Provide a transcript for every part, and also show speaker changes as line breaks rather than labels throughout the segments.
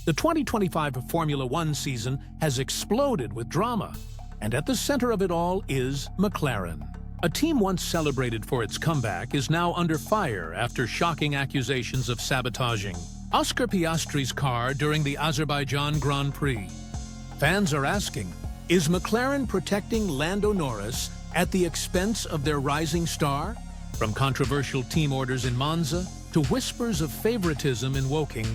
The 2025 Formula One season has exploded with drama, and at the center of it all is McLaren. A team once celebrated for its comeback is now under fire after shocking accusations of sabotaging Oscar Piastri's car during the Azerbaijan Grand Prix. Fans are asking, is McLaren protecting Lando Norris at the expense of their rising star? From controversial team orders in Monza to whispers of favoritism in Woking,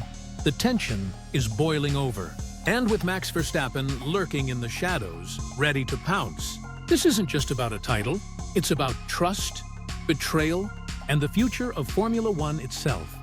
the tension is boiling over. And with Max Verstappen lurking in the shadows, ready to pounce. This isn't just about a title, it's about trust, betrayal, and the future of Formula One itself.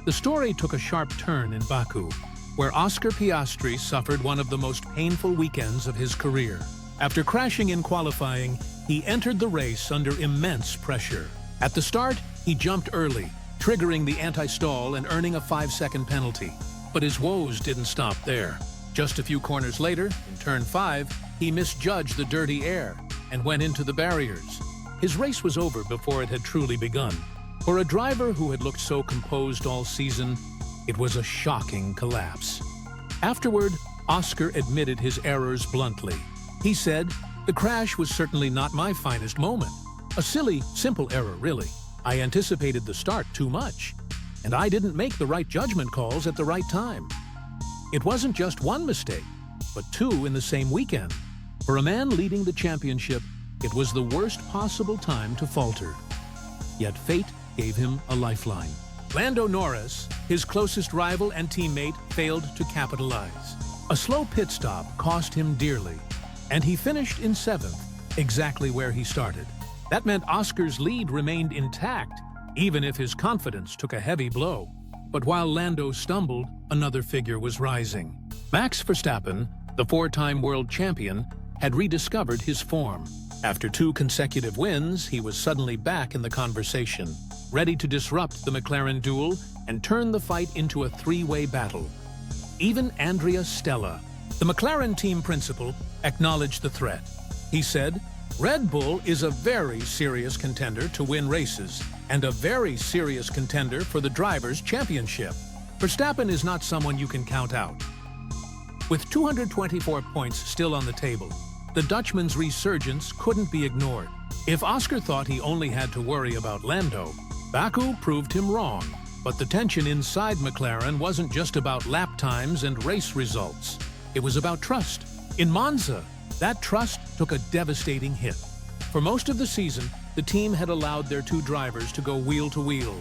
The story took a sharp turn in Baku, where Oscar Piastri suffered one of the most painful weekends of his career. After crashing in qualifying, he entered the race under immense pressure. At the start, he jumped early, triggering the anti-stall and earning a 5-second penalty. But his woes didn't stop there. Just a few corners later, in turn 5, he misjudged the dirty air and went into the barriers. His race was over before it had truly begun. For a driver who had looked so composed all season, it was a shocking collapse. Afterward, Oscar admitted his errors bluntly. He said, "The crash was certainly not my finest moment. A silly, simple error, really. I anticipated the start too much, and I didn't make the right judgment calls at the right time." It wasn't just one mistake, but two in the same weekend. For a man leading the championship, it was the worst possible time to falter. Yet fate gave him a lifeline. Lando Norris, his closest rival and teammate, failed to capitalize. A slow pit stop cost him dearly, and he finished in 7th, exactly where he started. That meant Oscar's lead remained intact, even if his confidence took a heavy blow. But while Lando stumbled, another figure was rising. Max Verstappen, the 4-time world champion, had rediscovered his form. After 2 consecutive wins, he was suddenly back in the conversation, ready to disrupt the McLaren duel and turn the fight into a 3-way battle. Even Andrea Stella, the McLaren team principal, acknowledged the threat. He said, "Red Bull is a very serious contender to win races, and a very serious contender for the Drivers' Championship. Verstappen is not someone you can count out." With 224 points still on the table, the Dutchman's resurgence couldn't be ignored. If Oscar thought he only had to worry about Lando, Baku proved him wrong. But the tension inside McLaren wasn't just about lap times and race results. It was about trust. In Monza, that trust took a devastating hit. For most of the season, the team had allowed their 2 drivers to go wheel to wheel,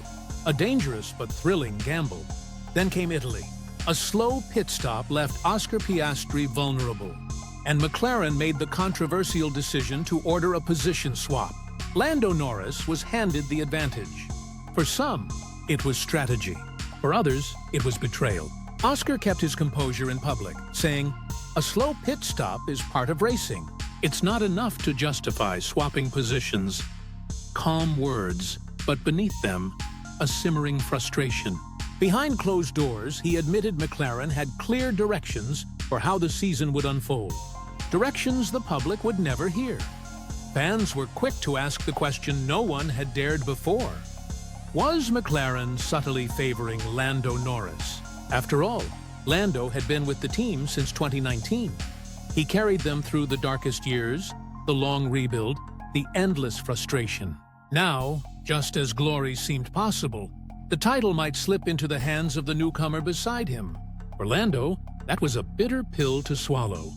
a dangerous but thrilling gamble. Then came Italy. A slow pit stop left Oscar Piastri vulnerable, and McLaren made the controversial decision to order a position swap. Lando Norris was handed the advantage. For some, it was strategy. For others, it was betrayal. Oscar kept his composure in public, saying, "A slow pit stop is part of racing. It's not enough to justify swapping positions." Calm words, but beneath them, a simmering frustration. Behind closed doors, he admitted McLaren had clear directions for how the season would unfold. Directions the public would never hear. Fans were quick to ask the question no one had dared before. Was McLaren subtly favoring Lando Norris? After all, Lando had been with the team since 2019. He carried them through the darkest years, the long rebuild, the endless frustration. Now, just as glory seemed possible, the title might slip into the hands of the newcomer beside him. For Lando, that was a bitter pill to swallow.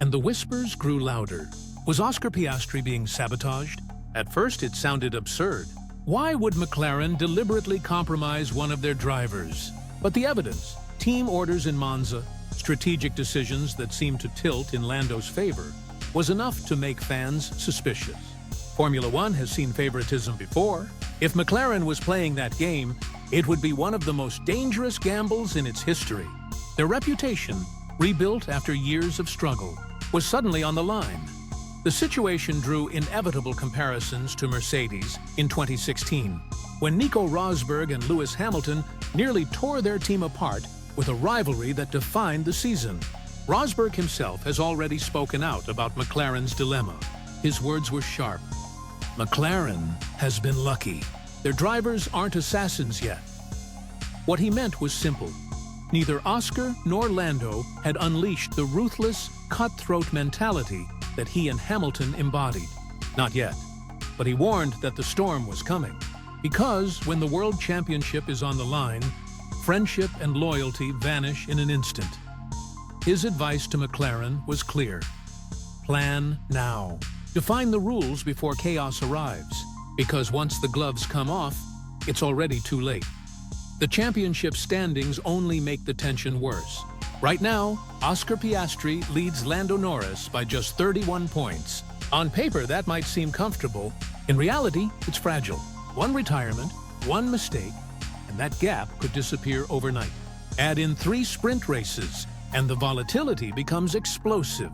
And the whispers grew louder. Was Oscar Piastri being sabotaged? At first, it sounded absurd. Why would McLaren deliberately compromise one of their drivers? But the evidence, team orders in Monza, strategic decisions that seemed to tilt in Lando's favor, was enough to make fans suspicious. Formula One has seen favoritism before. If McLaren was playing that game, it would be one of the most dangerous gambles in its history. Their reputation, rebuilt after years of struggle, was suddenly on the line. The situation drew inevitable comparisons to Mercedes in 2016, when Nico Rosberg and Lewis Hamilton nearly tore their team apart with a rivalry that defined the season. Rosberg himself has already spoken out about McLaren's dilemma. His words were sharp. "McLaren has been lucky. Their drivers aren't assassins yet." What he meant was simple. Neither Oscar nor Lando had unleashed the ruthless, cutthroat mentality that he and Hamilton embodied. Not yet. But he warned that the storm was coming. Because when the World Championship is on the line, friendship and loyalty vanish in an instant. His advice to McLaren was clear. Plan now. Define the rules before chaos arrives. Because once the gloves come off, it's already too late. The championship standings only make the tension worse. Right now, Oscar Piastri leads Lando Norris by just 31 points. On paper, that might seem comfortable. In reality, it's fragile. One retirement, one mistake, and that gap could disappear overnight. Add in 3 sprint races, and the volatility becomes explosive.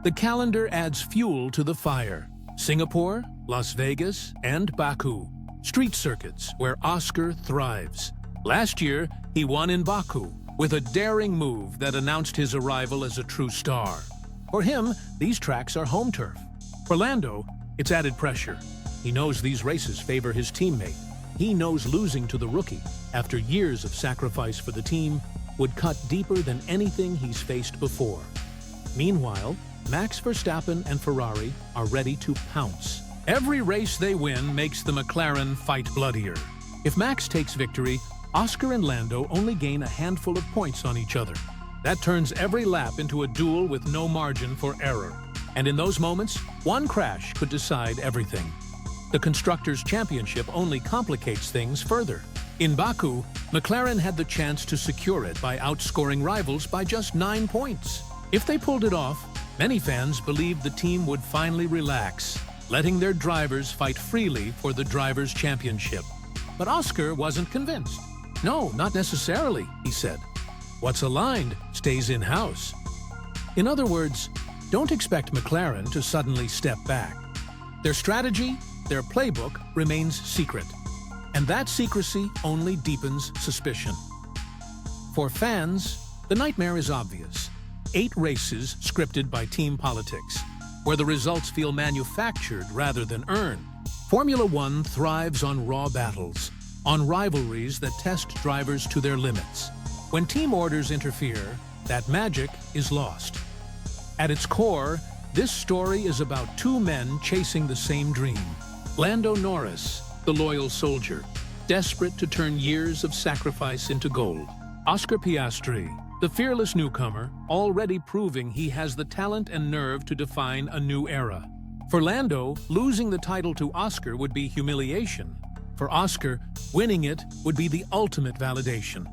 The calendar adds fuel to the fire. Singapore, Las Vegas, and Baku. Street circuits where Oscar thrives. Last year, he won in Baku with a daring move that announced his arrival as a true star. For him, these tracks are home turf. For Lando, it's added pressure. He knows these races favor his teammate. He knows losing to the rookie, after years of sacrifice for the team, would cut deeper than anything he's faced before. Meanwhile, Max Verstappen and Ferrari are ready to pounce. Every race they win makes the McLaren fight bloodier. If Max takes victory, Oscar and Lando only gain a handful of points on each other. That turns every lap into a duel with no margin for error. And in those moments, one crash could decide everything. The Constructors' Championship only complicates things further. In Baku, McLaren had the chance to secure it by outscoring rivals by just 9 points. If they pulled it off, many fans believed the team would finally relax, letting their drivers fight freely for the Drivers' Championship. But Oscar wasn't convinced. No, not necessarily, he said. What's aligned stays in-house. In other words, don't expect McLaren to suddenly step back. Their strategy, their playbook, remains secret. And that secrecy only deepens suspicion. For fans, the nightmare is obvious. 8 races scripted by team politics, where the results feel manufactured rather than earned. Formula One thrives on raw battles, on rivalries that test drivers to their limits. When team orders interfere, that magic is lost. At its core, this story is about 2 men chasing the same dream. Lando Norris, the loyal soldier, desperate to turn years of sacrifice into gold. Oscar Piastri, the fearless newcomer, already proving he has the talent and nerve to define a new era. For Lando, losing the title to Oscar would be humiliation. For Oscar, winning it would be the ultimate validation.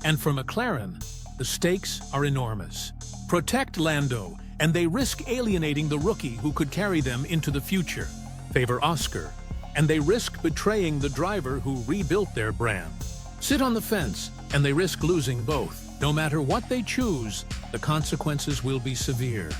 And for McLaren, the stakes are enormous. Protect Lando, and they risk alienating the rookie who could carry them into the future. Favor Oscar, and they risk betraying the driver who rebuilt their brand. Sit on the fence, and they risk losing both. No matter what they choose, the consequences will be severe.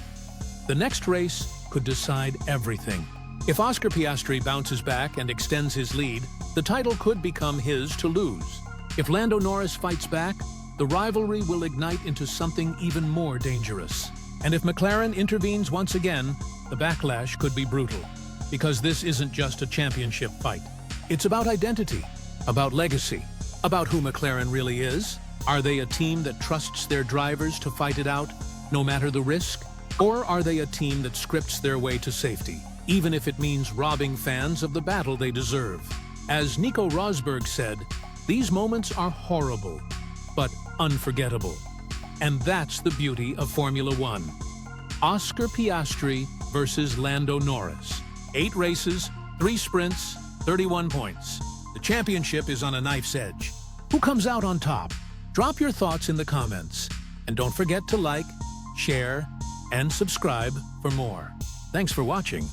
The next race could decide everything. If Oscar Piastri bounces back and extends his lead, the title could become his to lose. If Lando Norris fights back, the rivalry will ignite into something even more dangerous. And if McLaren intervenes once again, the backlash could be brutal. Because this isn't just a championship fight. It's about identity, about legacy, about who McLaren really is. Are they a team that trusts their drivers to fight it out, no matter the risk? Or are they a team that scripts their way to safety, even if it means robbing fans of the battle they deserve? As Nico Rosberg said, these moments are horrible, but unforgettable. And that's the beauty of Formula One. Oscar Piastri versus Lando Norris. 8 races, 3 sprints, 31 points. The championship is on a knife's edge. Who comes out on top? Drop your thoughts in the comments. And don't forget to like, share, and subscribe for more. Thanks for watching.